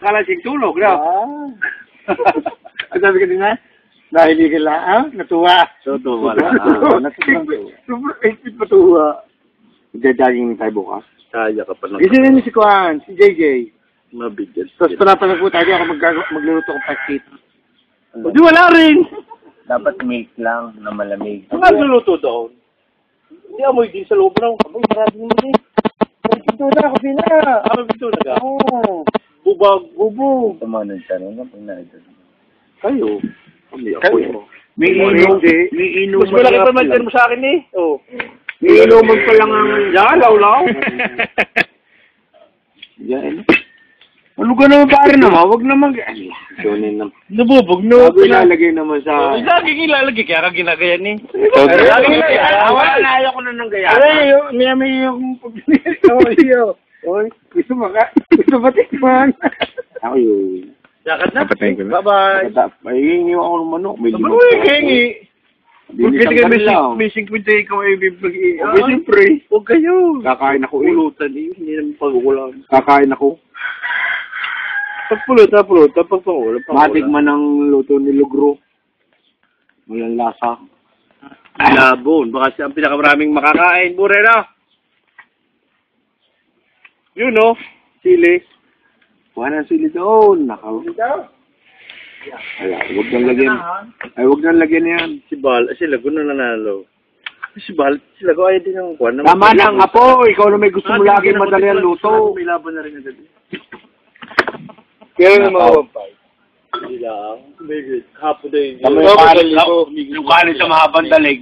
kalasing tulog, no? Ang sabi ka din na? Nahiligil lang, natuwa. Totoo wala. Super 8 patuwa. Magdadaging tayo bukas. Kaya ka pa lang. Kasi rin si Kwan, si JJ. Mabigyan. Tapos panapanag po tayo, ako magluluto ng paskit. Di wala rin. Dapat milk lang na malamig. Ang nagluluto doon. Hindi amoy din sa loob ng kamay. Maraming mo din. Ito na, kasi na. Ano dito na ka? Oo. Bubag, bubog. Tumanong tanong na pag naidon. Kayo. Kami ako yun. May inom. Mas malaki pa man mo sa akin eh. Oh. May inuman pa lang ang... Yan, law-law. Yan. Ano ka naman pare naman? Huwag naman... Ay, sunin naman. Nabubog, no? Bago ilalagay naman sa... Laging ilalagay, kaya ka ginagayan eh. Laging ilalagay. Wala na, ayaw ko na ng gaya. Ay, may yung pag-iyo. Oy, gusto ba tikman? Ako yun. Yakat na. Kapatayin ko na. Bye-bye. Mahihingi ako ng manok. May Ano limang yung hingi? Binisang ka lang. May 50 ikaw ay bibig. Okay, siyempre. Huwag kayo. Kakain ako eh. Pulutan eh. Hindi naman pag-ulam. Kakain ako. Pagpulutan, pagpangulam. Matikman ng luto ni Lugro. Walang lasa. Labon. Baka siya ang pinakamaraming makakain. Burera. Yun no. Sili. Kuha ng sili doon. Wala, huwag nang lagyan. Ay, huwag nang lagyan yan. Si Lago na nanalo. Si Lago ayaw din ng kwan. Tama na nga po. Ikaw na may gusto mo lagi madali ang luto. May laban na rin agad. Kaya na mga Hindi lang. May hapon na yun. Yung kanin sa mahabang dalig,